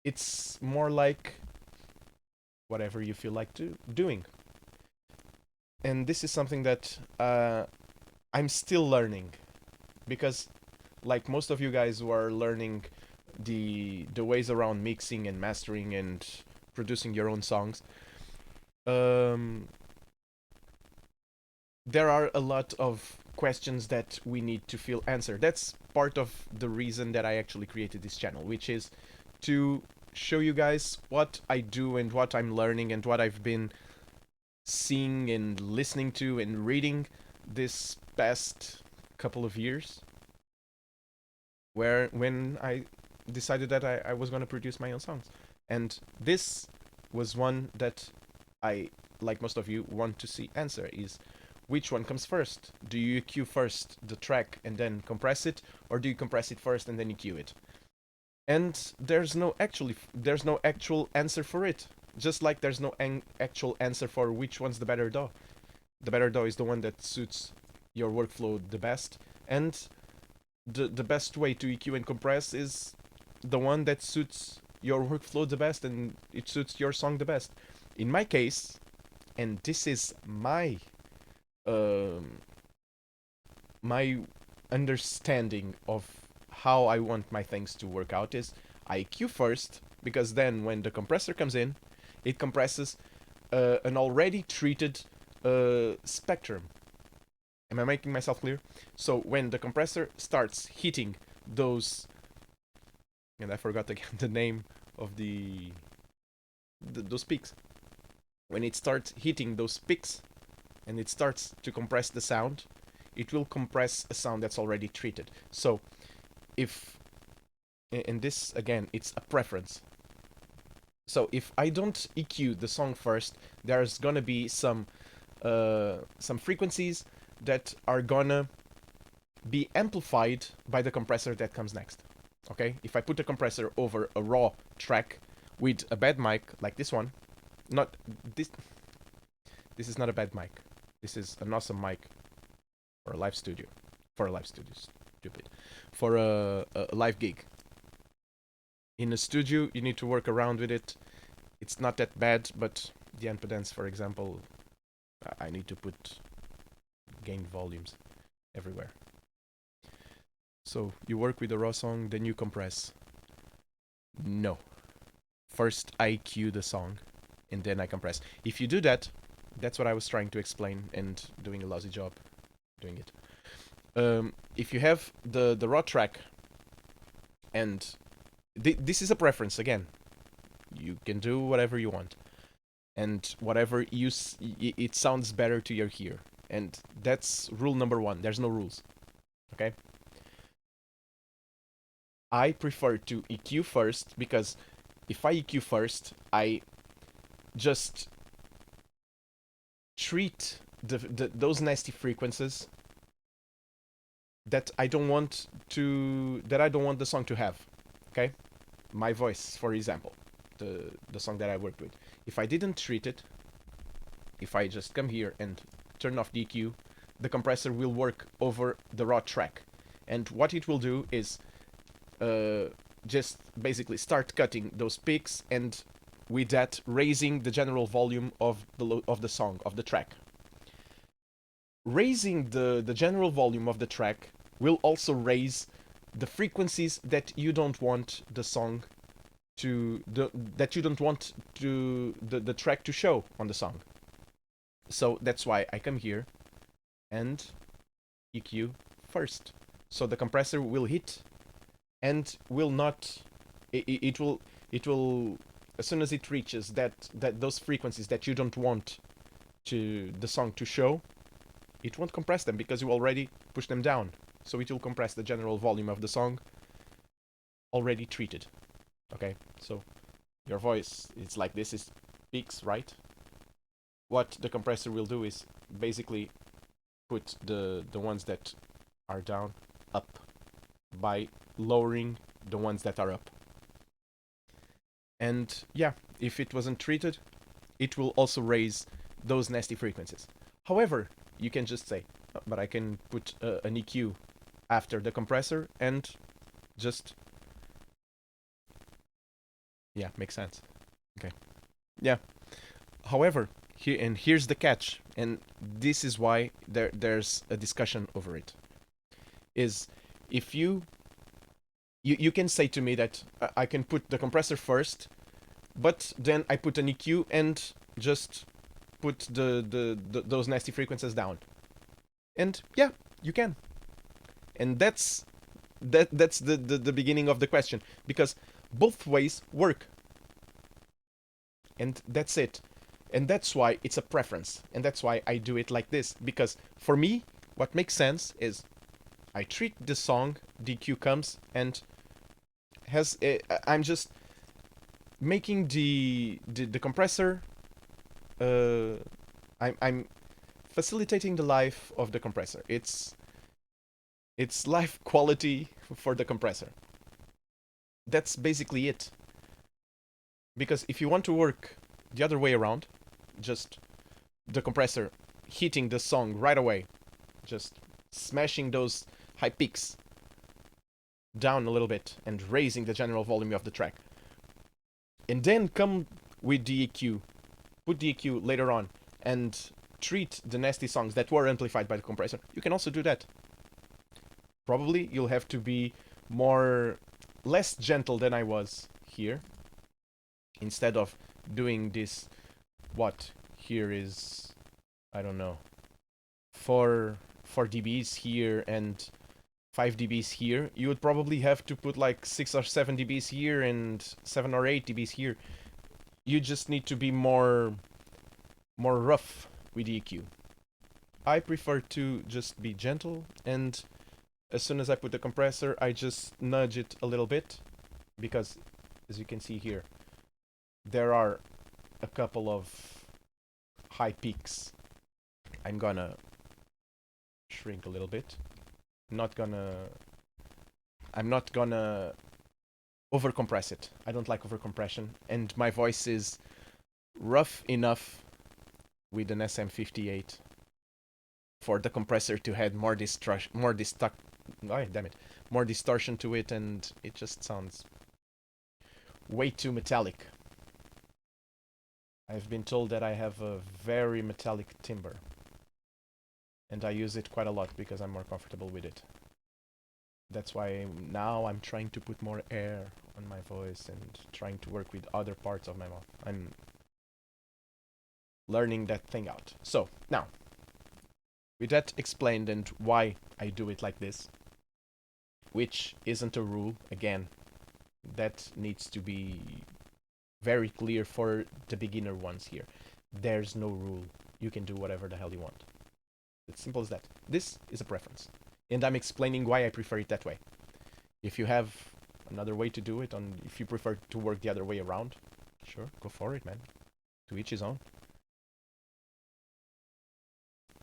[SPEAKER 1] it's more like whatever you feel like doing. and this is something that I'm still learning, because like most of you guys who are learning the ways around mixing and mastering and producing your own songs, um, there are a lot of questions that we need to feel answered. That's part of the reason that I actually created this channel, which is to show you guys what I do and what I'm learning and what I've been seeing and listening to and reading this past couple of years, when I decided that I was going to produce my own songs. And this was one that I, like most of you, want to see answer, is which one comes first? Do you EQ first the track and then compress it, or do you compress it first and then EQ it? And there's no actual answer for it. Just like there's no actual answer for which one's the better DAW. The better DAW is the one that suits your workflow the best, and the best way to EQ and compress is the one that suits your workflow the best and it suits your song the best. In my case, and this is my um, my understanding of how I want my things to work out, is I EQ first, because then when the compressor comes in, it compresses an already treated spectrum. Am I making myself clear? So when the compressor starts hitting those, and I forgot again the name of those peaks. When it starts hitting those peaks and it starts to compress the sound, it will compress a sound that's already treated. So if, and this again, it's a preference. So if I don't EQ the song first, there's gonna be some frequencies that are gonna be amplified by the compressor that comes next. Okay, if I put a compressor over a raw track with a bad mic like this one, not this. This is not a bad mic. This is an awesome mic for a live studio. For a live studio, stupid. For a live gig. In a studio, you need to work around with it. It's not that bad, but the impedance, for example, I need to put gain volumes everywhere. So you work with a raw song, then you compress. No. First I EQ the song, and then I compress. If you do that, that's what I was trying to explain and doing a lousy job doing it. If you have the raw track, and this is a preference again. You can do whatever you want, and whatever it sounds better to your ear, and that's rule number one. There's no rules, okay? I prefer to EQ first, because if I EQ first, I just treat those nasty frequencies that I don't want the song to have. Okay, my voice, for example, the song that I worked with. If I didn't treat it, if I just come here and turn off the EQ, the compressor will work over the raw track, and what it will do is just basically start cutting those peaks, and with that raising the general volume of the song, of the track. Raising the general volume of the track will also raise the frequencies that you don't want the song to that you don't want to the track to show on the song. So that's why I come here and EQ first. So the compressor will hit and will not it will, as soon as it reaches those frequencies that you don't want to the song to show, it won't compress them because you already pushed them down. So it will compress the general volume of the song already treated. Okay, so your voice, it's like this is peaks, right? What the compressor will do is basically put the ones that are down up by lowering the ones that are up. And yeah, if it wasn't treated, it will also raise those nasty frequencies. However, you can just say, but I can put an EQ after the compressor and just, yeah, makes sense. Okay, yeah. However, here's the catch. and this is why there's a discussion over it. Is if you can say to me that I can put the compressor first, but then I put an EQ and just put those nasty frequencies down. And yeah, you can. And that's the beginning of the question, because both ways work. And that's it. And that's why it's a preference. And that's why I do it like this, because for me what makes sense is I treat the song, the EQ comes and has I'm just making the compressor, I'm facilitating the life of the compressor. It's life quality for the compressor. That's basically it. Because if you want to work the other way around, just the compressor hitting the song right away, just smashing those high peaks down a little bit and raising the general volume of the track, and then come with the EQ, put the EQ later on, and treat the nasty songs that were amplified by the compressor, you can also do that. Probably you'll have to be less gentle than I was here. Instead of doing this, what here is, I don't know, 4 dBs here and 5 dBs here, you would probably have to put like 6 or 7 dBs here and 7 or 8 dBs here. You just need to be more rough with the EQ. I prefer to just be gentle, and as soon as I put the compressor, I just nudge it a little bit, because as you can see here, there are a couple of high peaks. I'm gonna shrink a little bit. I'm not gonna overcompress it. I don't like overcompression, and my voice is rough enough with an SM58 for the compressor to add more distortion to it, and it just sounds way too metallic. I've been told that I have a very metallic timbre, and I use it quite a lot because I'm more comfortable with it. That's why now I'm trying to put more air on my voice and trying to work with other parts of my mouth. I'm learning that thing out. So, now, with that explained and why I do it like this, which isn't a rule, again, that needs to be very clear for the beginner ones here. There's no rule. You can do whatever the hell you want. It's simple as that. This is a preference, and I'm explaining why I prefer it that way. If you have another way to do it, if you prefer to work the other way around, sure, go for it, man. To each his own.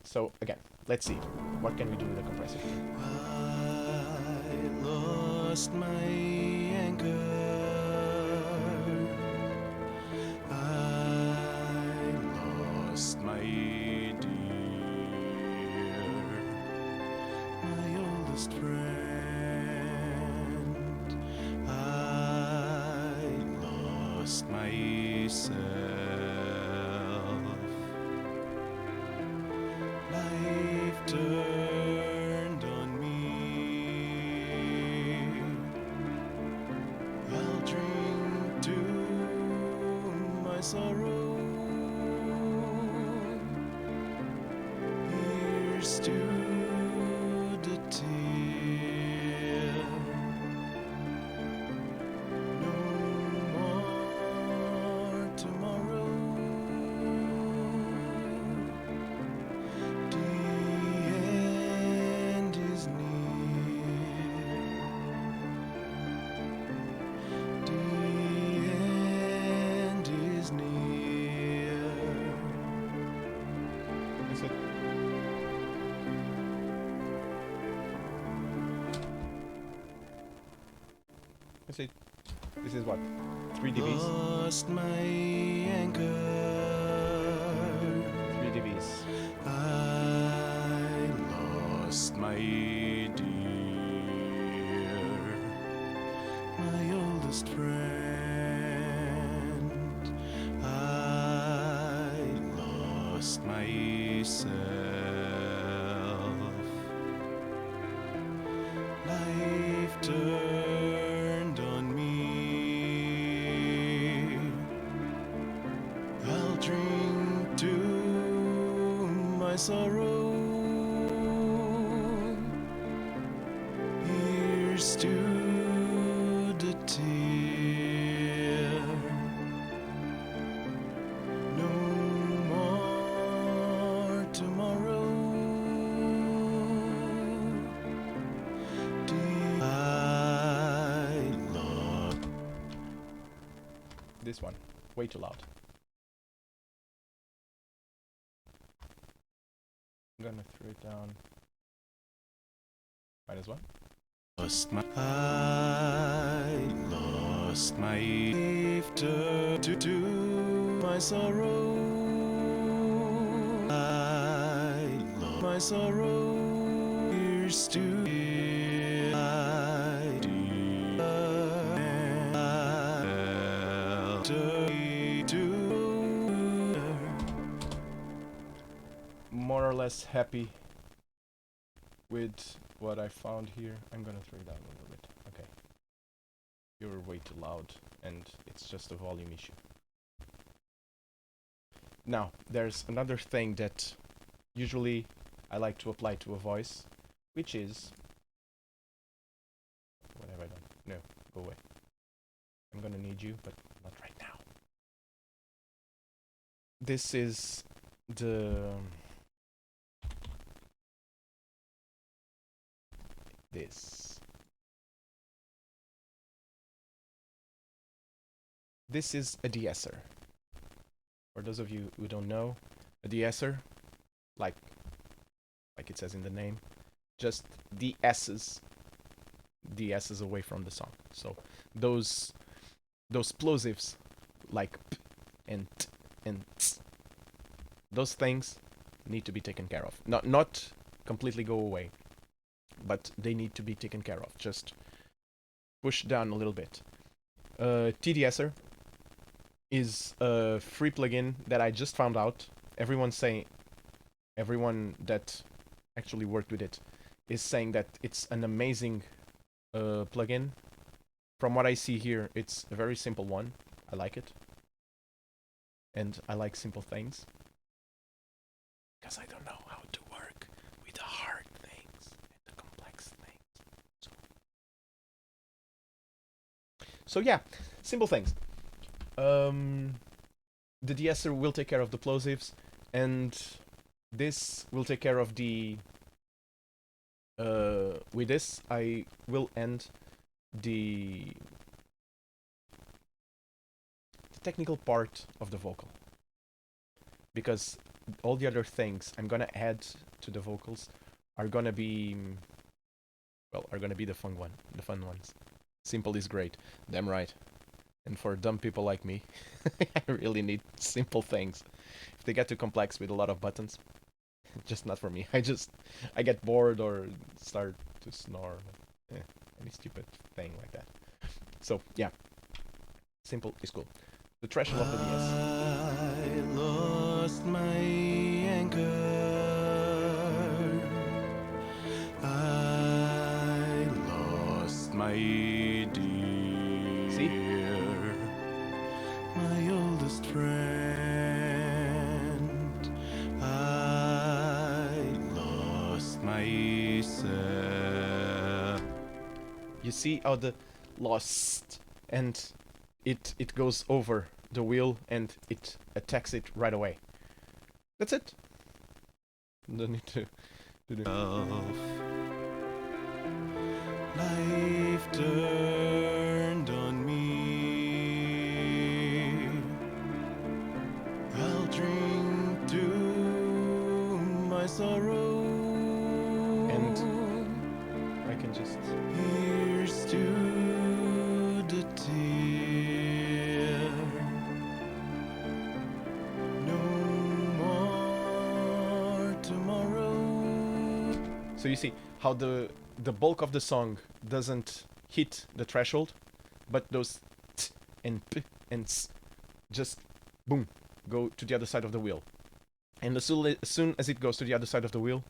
[SPEAKER 1] So again, let's see. What can we do with the compressor?
[SPEAKER 2] I lost my anchor. I lost my dear, my oldest friend. I lost myself. Life turned on me. I'll drink to my sorrow. Here's to the tear. No more tomorrow. The end is near. The end is near.
[SPEAKER 1] That's it. That's it. This is what? 3 dBs?
[SPEAKER 2] Lost my anchor.
[SPEAKER 1] 3 dBs.
[SPEAKER 2] I lost my dear, my oldest friend. I lost myself. myself. Life turned on me. I'll drink to my sorrow. Here's to the tear. No more tomorrow. I love
[SPEAKER 1] This one, way too loud. I'm gonna throw it down. Might as well.
[SPEAKER 2] I lost my laughter to my sorrow. I lost my sorrow. Here's to I
[SPEAKER 1] More or less happy with what I found here. I'm gonna throw it down a little bit. Okay. You're way too loud, and it's just a volume issue. Now, there's another thing that usually I like to apply to a voice, which is... What have I done? No, go away. I'm gonna need you, but not right now. This is the... This is a de-esser. For those of you who don't know, a de-esser, like it says in the name, just de-esses away from the song. So those plosives like p and t and ts, those things need to be taken care of. Not completely go away, but they need to be taken care of. Just push down a little bit. TDSer is a free plugin that I just found out. Everyone that actually worked with it is saying that it's an amazing plugin. From what I see here, it's a very simple one. I like it. And I like simple things. Because I don't know how to work with the hard things and the complex things. So yeah, simple things. The de-esser will take care of the plosives, and this will take care of the... with this, I will end the technical part of the vocal. Because all the other things I'm gonna add to the vocals are gonna be... well, are gonna be the fun ones. Simple is great. Damn right. And for dumb people like me, I really need simple things. If they get too complex with a lot of buttons, just not for me. I get bored or start to snore. Any stupid thing like that. So, yeah. Simple is cool. The threshold of the DS.
[SPEAKER 2] I lost my anchor. I lost my dear.
[SPEAKER 1] See?
[SPEAKER 2] My oldest friend. I lost myself.
[SPEAKER 1] You see how the lost and it goes over the wheel and it attacks it right away. That's it. Don't need to do
[SPEAKER 2] Life turned on me. I'll drink to my sorrow.
[SPEAKER 1] And I can just...
[SPEAKER 2] Here's to the tear. No more tomorrow.
[SPEAKER 1] So you see how the bulk of the song doesn't hit the threshold, but those t and p and s just boom go to the other side of the wheel. And as soon as it goes to the other side of the wheel,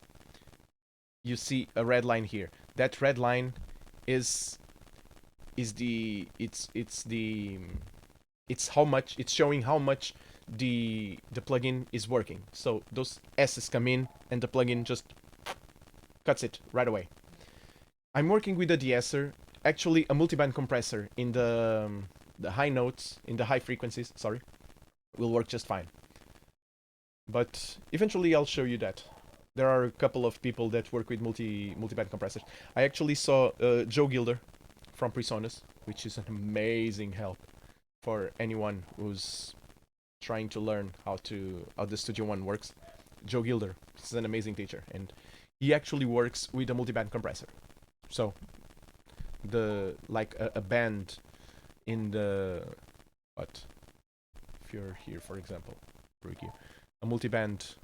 [SPEAKER 1] you see a red line here. That red line is the it's how much it's showing how much the plugin is working. So those S's come in and the plugin just cuts it right away. I'm working with a de-esser, actually a multiband compressor in the high notes, in the high frequencies, sorry, will work just fine. But eventually I'll show you that. There are a couple of people that work with multiband compressors. I actually saw Joe Gilder from Presonus, which is an amazing help for anyone who's trying to learn how the Studio One works. Joe Gilder is an amazing teacher, and he actually works with a multiband compressor. So like a band in the if you're here, for example, a multiband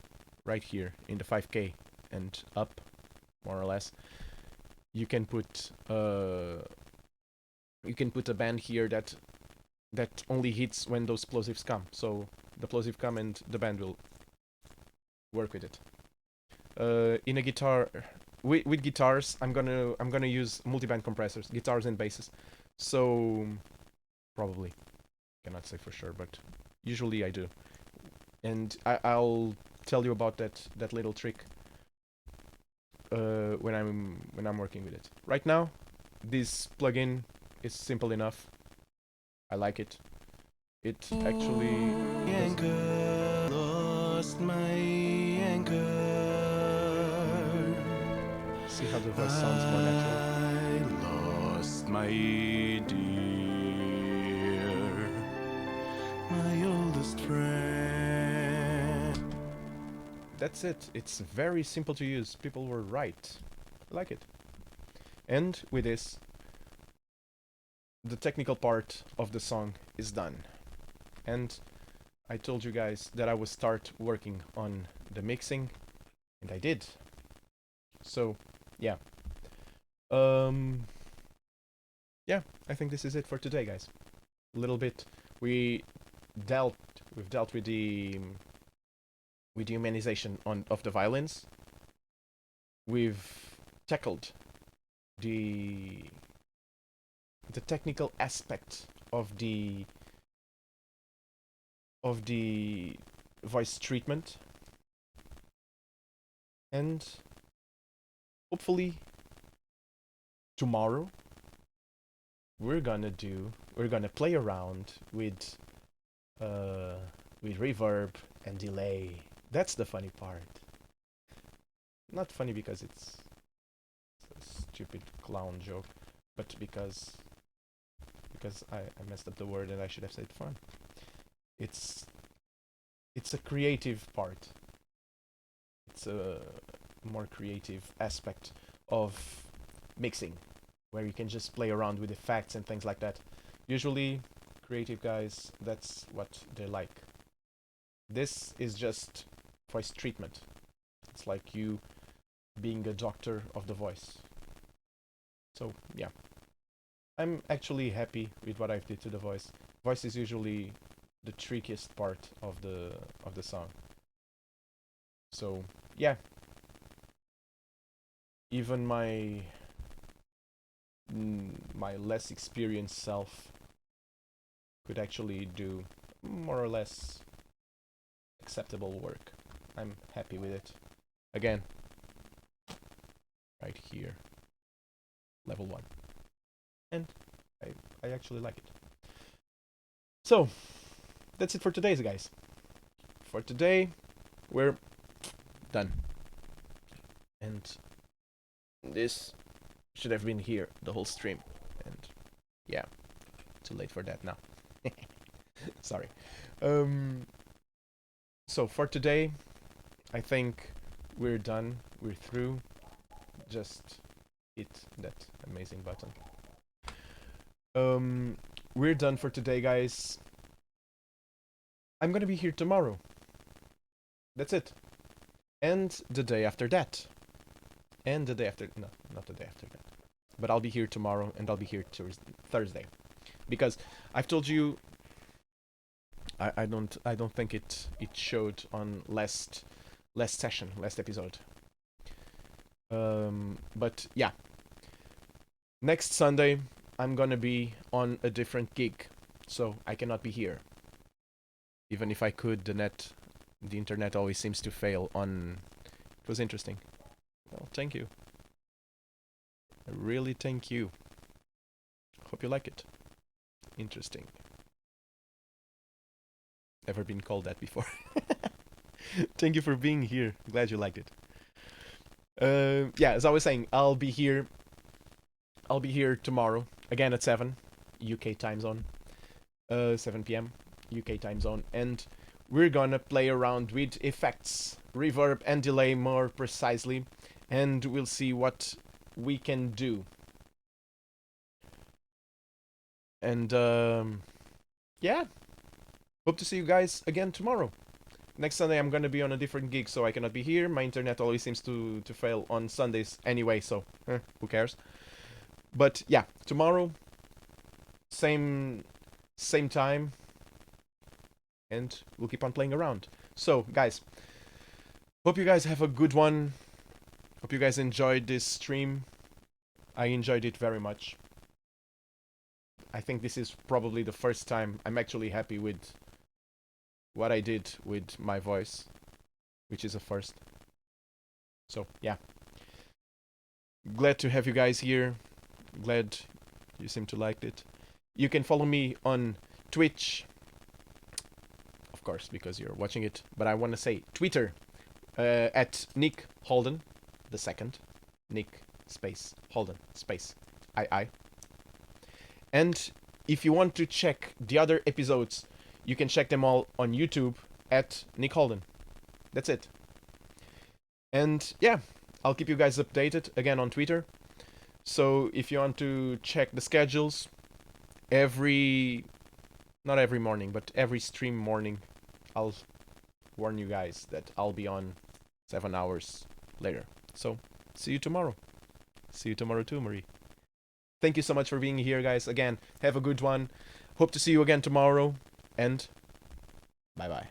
[SPEAKER 1] right here in the 5K and up, more or less, you can put a band here that only hits when those plosives come. So the plosive come and the band will work with it. In a guitar, with guitars, I'm gonna use multiband compressors, guitars and basses. So probably, cannot say for sure, but usually I do. And I'll tell you about that little trick when I'm working with it. Right now, this plugin is simple enough. I like it. It actually
[SPEAKER 2] Anchor, lost my anchor.
[SPEAKER 1] See how the voice sounds more natural.
[SPEAKER 2] I lost my dear, my oldest friend.
[SPEAKER 1] That's it. It's very simple to use. People were right. I like it. And with this, the technical part of the song is done. And I told you guys that I would start working on the mixing, and I did. So, yeah. Yeah, I think this is it for today, guys. A little bit. We've dealt with the humanization of the violins. We've tackled the technical aspect of the voice treatment, and hopefully tomorrow we're gonna play around with reverb and delay. That's the funny part. Not funny because it's a stupid clown joke, but because I messed up the word and I should have said fun. It's a creative part. It's a more creative aspect of mixing, where you can just play around with effects and things like that. Usually, creative guys, that's what they like. This is just voice treatment. It's like you being a doctor of the voice. So, yeah. I'm actually happy with what I've did to the voice. Voice is usually the trickiest part of the song. So, yeah. Even my less experienced self could actually do more or less acceptable work. I'm happy with it. Again, right here, level 1. And I actually like it. So, that's it for today, guys. For today, we're done. And this should have been here the whole stream. And yeah, too late for that now. Sorry. So for today, I think we're done. We're through. Just hit that amazing button. We're done for today, guys. I'm gonna be here tomorrow. That's it. And the day after that. And the day after... No, not the day after that. But I'll be here tomorrow, and I'll be here Thursday. Because I've told you... I don't think it showed on last last session, last episode. But yeah, next Sunday I'm gonna be on a different gig, so I cannot be here. Even if I could, the internet always seems to fail on. It was interesting. Well, thank you. I really thank you. Hope you like it. Interesting. Ever been called that before? Thank you for being here. Glad you liked it. Yeah, as I was saying, I'll be here. I'll be here tomorrow again at 7 UK time zone. 7 p.m. UK time zone, and we're gonna play around with effects, reverb, and delay more precisely, and we'll see what we can do. And yeah, hope to see you guys again tomorrow. Next Sunday I'm gonna be on a different gig, so I cannot be here. My internet always seems to fail on Sundays anyway, so who cares? But yeah, tomorrow, same time, and we'll keep on playing around. So guys, hope you guys have a good one. Hope you guys enjoyed this stream. I enjoyed it very much. I think this is probably the first time I'm actually happy with what I did with my voice, which is a first. So yeah, glad to have you guys here. Glad you seem to like it. You can follow me on Twitch, of course, because you're watching it, but I want to say Twitter, at Nick Halden II. Nick space Halden space II. And if you want to check the other episodes, you can check them all on YouTube at Nick Halden. That's it. And yeah, I'll keep you guys updated again on Twitter. So if you want to check the schedules, not every morning, but every stream morning, I'll warn you guys that I'll be on 7 hours later. So see you tomorrow. See you tomorrow too, Marie. Thank you so much for being here, guys. Again, have a good one. Hope to see you again tomorrow. And bye-bye.